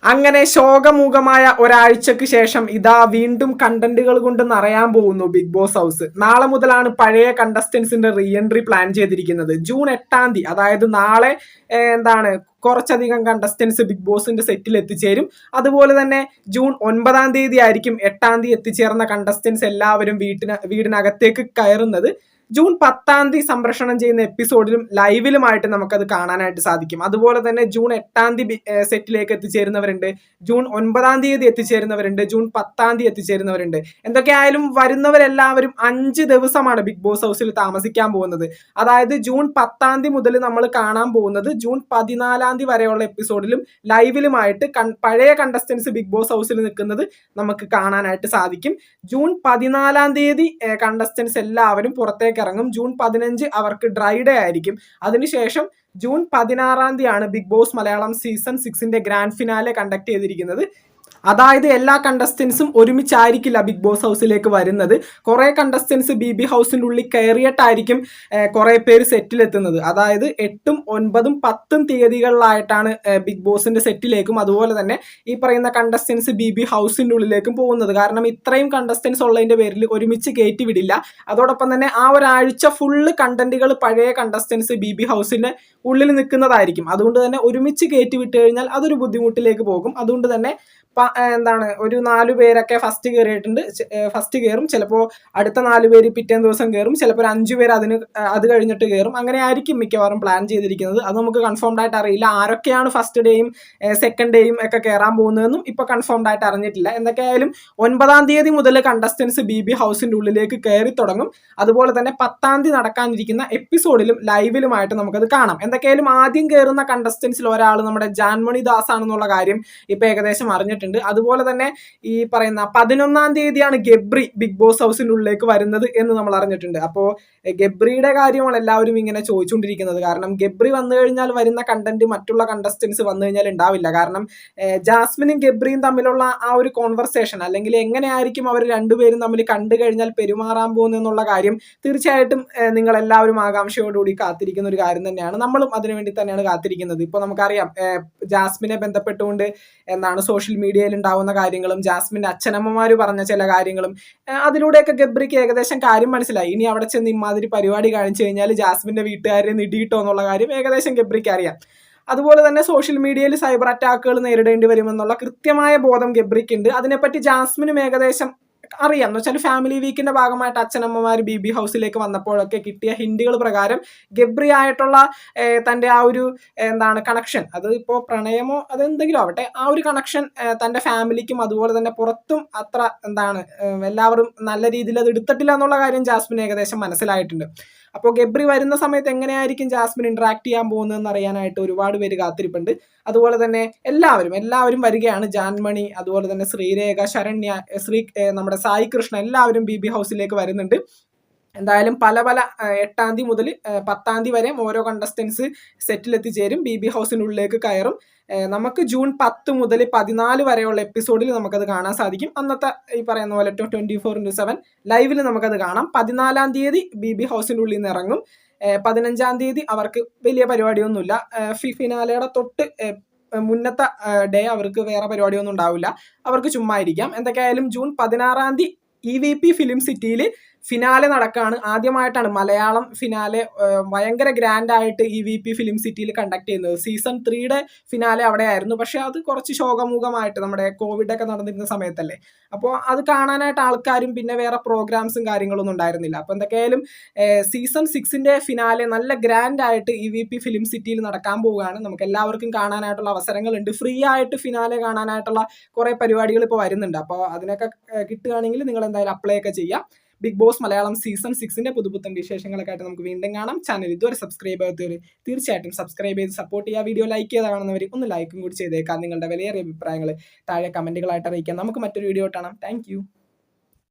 അങ്ങനെ ശോകമൂകമായ ഒരാഴ്ചക്ക് ശേഷം ഇതാ വീണ്ടും കണ്ടന്റുകൾ കൊണ്ട് നിറയാൻ പോകുന്നു ബിഗ് ബോസ് ഹൗസ്. നാളെ മുതലാണ് പഴയ കണ്ടസ്റ്റൻസിന്റെ റീ എൻട്രി പ്ലാൻ ചെയ്തിരിക്കുന്നത്. ജൂൺ 8-ാം തീയതി, അതായത് നാളെ കുറച്ചധികം കണ്ടസ്റ്റൻസ് ബിഗ് ബോസിന്റെ സെറ്റിൽ എത്തിച്ചേരും. അതുപോലെ തന്നെ ജൂൺ 9-ാം തീയതി ആയിരിക്കും 8-ാം തീയതി എത്തിച്ചേർന്ന കണ്ടസ്റ്റൻസ് എല്ലാവരും വീടിനകത്തേക്ക് കയറുന്നത്. ജൂൺ 10-ാം തീയതി സംപ്രേഷണം ചെയ്യുന്ന എപ്പിസോഡിലും ലൈവിലുമായിട്ട് നമുക്കത് കാണാനായിട്ട് സാധിക്കും. അതുപോലെ തന്നെ ജൂൺ 8-ാം തീയതി സെറ്റിലേക്ക് എത്തിച്ചേരുന്നവരുണ്ട്, ജൂൺ 9-ാം തീയതി എത്തിച്ചേരുന്നവരുണ്ട്, ജൂൺ 10-ാം തീയതി എത്തിച്ചേരുന്നവരുണ്ട്. എന്തൊക്കെയായാലും വരുന്നവരെല്ലാവരും 5 ദിവസമാണ് ബിഗ് ബോസ് ഹൗസിൽ താമസിക്കാൻ പോകുന്നത്. അതായത് ജൂൺ 10-ാം തീയതി മുതൽ നമ്മൾ കാണാൻ പോകുന്നത് ജൂൺ 14-ാം തീയതി വരെയുള്ള എപ്പിസോഡിലും ലൈവിലുമായിട്ട് പഴയ കണ്ടസ്റ്റൻസ് ബിഗ് ബോസ് ഹൗസിൽ നിൽക്കുന്നത് നമുക്ക് കാണാനായിട്ട് സാധിക്കും. ജൂൺ 14-ാം തീയതി കണ്ടസ്റ്റൻസ് എല്ലാവരും പുറത്തേക്ക് ഇറങ്ങും. ജൂൺ 15 അവർക്ക് ഡ്രൈ ഡേ ആയിരിക്കും. അതിനുശേഷം ജൂൺ 16-ാം തീയതിയാണ് ബിഗ് ബോസ് മലയാളം സീസൺ 6ന്റെ ഗ്രാൻഡ് ഫിനാലെ കണ്ടക്ട് ചെയ്തിരിക്കുന്നത്. അതായത് എല്ലാ കണ്ടസ്റ്റൻസും ഒരുമിച്ചായിരിക്കില്ല ബിഗ് ബോസ് ഹൗസിലേക്ക് വരുന്നത്. കുറെ കണ്ടസ്റ്റൻസ് ബി ഹൗസിൻ്റെ ഉള്ളിൽ കയറിയിട്ടായിരിക്കും കുറെ പേര് സെറ്റിലെത്തുന്നത്. അതായത് 8ഉം 9ഉം 10ഉം തീയതികളിലായിട്ടാണ് ബിഗ് ബോസിന്റെ സെറ്റിലേക്കും അതുപോലെ തന്നെ ഈ പറയുന്ന കണ്ടസ്റ്റൻസ് ബി ഹൗസിൻ്റെ ഉള്ളിലേക്കും പോകുന്നത്. കാരണം ഇത്രയും കണ്ടസ്റ്റൻസ് ഉള്ളതിന്റെ പേരിൽ ഒരുമിച്ച് കയറ്റി വിടില്ല. അതോടൊപ്പം തന്നെ ആ ഒരാഴ്ച ഫുള്ള് കണ്ടന്റുകൾ പഴയ കണ്ടസ്റ്റൻസ് ബി ഹൗസിന്റെ ഉള്ളിൽ നിൽക്കുന്നതായിരിക്കും. അതുകൊണ്ട് തന്നെ ഒരുമിച്ച് കയറ്റി വിട്ട് കഴിഞ്ഞാൽ അതൊരു ബുദ്ധിമുട്ടിലേക്ക് പോകും. അതുകൊണ്ട് തന്നെ ഒരു 4 പേരൊക്കെ ഫസ്റ്റ് കയറും. ചിലപ്പോൾ അടുത്ത 4 പേര് പിറ്റേന്ന് ദിവസം കയറും. ചിലപ്പോൾ 5 പേര് അത് കഴിഞ്ഞിട്ട് കയറും. അങ്ങനെ ആയിരിക്കും മിക്കവാറും പ്ലാൻ ചെയ്തിരിക്കുന്നത്. അത് നമുക്ക് കൺഫേംഡ് ആയിട്ട് അറിയില്ല. ആരൊക്കെയാണ് ഫസ്റ്റ് ഡേയും സെക്കൻഡ് ഡേയും ഒക്കെ കയറാൻ പോകുന്നതെന്നും ഇപ്പൊ കൺഫേംഡ് ആയിട്ട് അറിഞ്ഞിട്ടില്ല. എന്തൊക്കെയായാലും 9-ാം തീയതി മുതൽ കണ്ടസ്റ്റൻസ് ബി ഹൗസിന്റെ ഉള്ളിലേക്ക് കയറി തുടങ്ങും. അതുപോലെ തന്നെ 10-ാം തീയതി നടക്കാനിരിക്കുന്ന എപ്പിസോഡിലും ലൈവിലുമായിട്ട് നമുക്കത് കാണാം. എന്തൊക്കെയായാലും ആദ്യം കയറുന്ന കണ്ടസ്റ്റൻസിൽ ഒരാൾ നമ്മുടെ ജാൻമണി ദാസ് ആണെന്നുള്ള കാര്യം ഇപ്പൊ ഏകദേശം അറിഞ്ഞിട്ടുണ്ട്. അതുപോലെ തന്നെ ഈ പറയുന്ന 11-ാം തീയതിയാണ് ഗബ്രി ബിഗ് ബോസ് ഹൗസിന്റെ ഉള്ളിലേക്ക് വരുന്നത് എന്ന് നമ്മൾ അറിഞ്ഞിട്ടുണ്ട്. അപ്പോൾ ഗബ്രിയുടെ കാര്യമാണ് എല്ലാവരും ഇങ്ങനെ ചോദിച്ചുകൊണ്ടിരിക്കുന്നത്. കാരണം ഗബ്രി വന്നു കഴിഞ്ഞാൽ വരുന്ന കണ്ടന്റ് മറ്റുള്ള കണ്ടസ്റ്റൻസ് വന്നു കഴിഞ്ഞാൽ ഉണ്ടാവില്ല. കാരണം ജാസ്മിനും ഗബ്രിയും തമ്മിലുള്ള ആ ഒരു കോൺവെർസേഷൻ, അല്ലെങ്കിൽ എങ്ങനെയായിരിക്കും അവർ രണ്ടുപേരും തമ്മിൽ കണ്ടു കഴിഞ്ഞാൽ പെരുമാറാൻ പോകുന്നതെന്നുള്ള കാര്യം തീർച്ചയായിട്ടും നിങ്ങൾ എല്ലാവരും ആകാംക്ഷയോടുകൂടി കാത്തിരിക്കുന്ന ഒരു കാര്യം തന്നെയാണ്. നമ്മളും അതിനുവേണ്ടി തന്നെയാണ് കാത്തിരിക്കുന്നത്. ഇപ്പോൾ നമുക്കറിയാം ജാസ്മിനെ ബന്ധപ്പെട്ടുകൊണ്ട് സോഷ്യൽ മീഡിയയിൽ ഉണ്ടാവുന്ന കാര്യങ്ങളും ജാസ്മിന്റെ അച്ഛനമ്മമാര് പറഞ്ഞ ചില കാര്യങ്ങളും അതിലൂടെയൊക്കെ ഗബ്രിക്ക് ഏകദേശം കാര്യം മനസ്സിലായി. ഇനി അവിടെ ചെന്ന് ഇമാതിരി പരിപാടി കാണിച്ചു കഴിഞ്ഞാൽ ജാസ്മിന്റെ വീട്ടുകാരെ നിടിയിട്ടോ എന്നുള്ള കാര്യം ഏകദേശം ഗബ്രിക്ക് അറിയാം. അതുപോലെ തന്നെ സോഷ്യൽ മീഡിയയിൽ സൈബർ അറ്റാക്കുകൾ നേരിടേണ്ടി വരുമെന്നുള്ള കൃത്യമായ ബോധം ഗബ്രിക്കുണ്ട്. അതിനെപ്പറ്റി ജാസ്മിനും ഏകദേശം അറിയാം. എന്ന് വെച്ചാൽ ഫാമിലി വീക്കിന്റെ ഭാഗമായിട്ട് അച്ഛനമ്മമാർ ബി ഹൗസിലേക്ക് വന്നപ്പോഴൊക്കെ കിട്ടിയ ഹിന്റുകൾ പ്രകാരം ഗബ്രി ആയിട്ടുള്ള തൻ്റെ ആ ഒരു കണക്ഷൻ, അത് ഇപ്പോൾ പ്രണയമോ അതെന്തെങ്കിലും ആവട്ടെ, ആ ഒരു കണക്ഷൻ തൻ്റെ ഫാമിലിക്കും അതുപോലെ തന്നെ പുറത്തും അത്ര എല്ലാവരും നല്ല രീതിയിൽ അത് എടുത്തിട്ടില്ല എന്നുള്ള കാര്യം ജാസ്മിൻ ഏകദേശം മനസ്സിലായിട്ടുണ്ട്. അപ്പോൾ ഗബ്രി വരുന്ന സമയത്ത് എങ്ങനെയായിരിക്കും ജാസ്മിൻ ഇന്ററാക്ട് ചെയ്യാൻ പോകുന്നതെന്ന് അറിയാനായിട്ട് ഒരുപാട് പേര് കാത്തിരിപ്പുണ്ട്. അതുപോലെ തന്നെ എല്ലാവരും വരികയാണ്. ജാൻമണി, അതുപോലെ തന്നെ ശ്രീരേഖ, ശരണ്യ, നമ്മുടെ സായി കൃഷ്ണ എല്ലാവരും ബി ഹൗസിലേക്ക് വരുന്നുണ്ട്. എന്തായാലും പല 8-ാം തീയതി മുതൽ 10-ാം തീയതി വരെ ഓരോ കണ്ടസ്റ്റൻസ് സെറ്റിലെത്തിച്ചേരും, ബി ഹൗസിനുള്ളിലേക്ക് കയറും. നമുക്ക് ജൂൺ 10 മുതൽ 14 വരെയുള്ള എപ്പിസോഡിൽ നമുക്കത് കാണാൻ സാധിക്കും. അന്നത്തെ ഈ പറയുന്ന പോലെ 24/7 ലൈവിൽ നമുക്കത് കാണാം. 14-ാം തീയതി ബി ഹൗസിൻ്റെ ഉള്ളിൽ നിന്ന് ഇറങ്ങും. 15-ാം തീയതി അവർക്ക് വലിയ പരിപാടിയൊന്നുമില്ല. ഫിനാലയുടെ തൊട്ട് മുന്നത്തെ ഡേ അവർക്ക് വേറെ പരിപാടിയൊന്നും ഉണ്ടാവില്ല. അവർക്ക് ചുമ്മാ ഇരിക്കാം. എന്തൊക്കെയായാലും ജൂൺ 16-ാം തീയതി EVP ഫിലിം സിറ്റിയിൽ ഫിനാലെ നടക്കുകയാണ്. ആദ്യമായിട്ടാണ് മലയാളം ഫിനാലെ ഭയങ്കര ഗ്രാൻഡ് ആയിട്ട് EVP ഫിലിം സിറ്റിയിൽ കണ്ടക്ട് ചെയ്യുന്നത്. സീസൺ 3യുടെ ഫിനാലെ അവിടെ ആയിരുന്നു. പക്ഷെ അത് കുറച്ച് ശോകമുഖമായിട്ട് നമ്മുടെ കോവിഡ് ഒക്കെ നടന്നിരുന്ന സമയത്തല്ലേ. അപ്പോൾ അത് കാണാനായിട്ട് ആൾക്കാരും പിന്നെ വേറെ പ്രോഗ്രാംസും കാര്യങ്ങളൊന്നും ഉണ്ടായിരുന്നില്ല. അപ്പോൾ എന്തൊക്കെയായാലും സീസൺ 6ന്റെ ഫിനാലെ നല്ല ഗ്രാൻഡ് ആയിട്ട് EVP ഫിലിം സിറ്റിയിൽ നടക്കാൻ പോവുകയാണ്. നമുക്ക് എല്ലാവർക്കും കാണാനായിട്ടുള്ള അവസരങ്ങളുണ്ട്. ഫ്രീ ആയിട്ട് ഫിനാലെ കാണാനായിട്ടുള്ള കുറേ പരിപാടികൾ ഇപ്പോൾ വരുന്നുണ്ട്. അപ്പോൾ അതിനൊക്കെ കിട്ടുകയാണെങ്കിൽ നിങ്ങൾ എന്തായാലും അപ്ലൈ ഒക്കെ ചെയ്യാം. ബിഗ് ബോസ് മലയാളം സീസൺ 6ന്റെ പുതുപുത്തൻ വിശേഷങ്ങളൊക്കെ ആയിട്ട് നമുക്ക് വീണ്ടും കാണാം. ചാനൽ ഇതുവരെ സബ്സ്ക്രൈബ് ചെയ്യാത്തവർ തീർച്ചയായിട്ടും സബ്സ്ക്രൈബ് ചെയ്ത് സപ്പോർട്ട് ചെയ്യുക. വീഡിയോ ലൈക്ക് ചെയ്ത് കാണുന്നവർ ഒന്ന് ലൈക്കും കൂടി ചെയ്തേക്കാം. നിങ്ങളുടെ വിലയേറിയ അഭിപ്രായങ്ങൾ താഴെ കമന്റുകളായിട്ട് അറിയിക്കാം. നമുക്ക് മറ്റൊരു വീഡിയോ കാണാം. താങ്ക്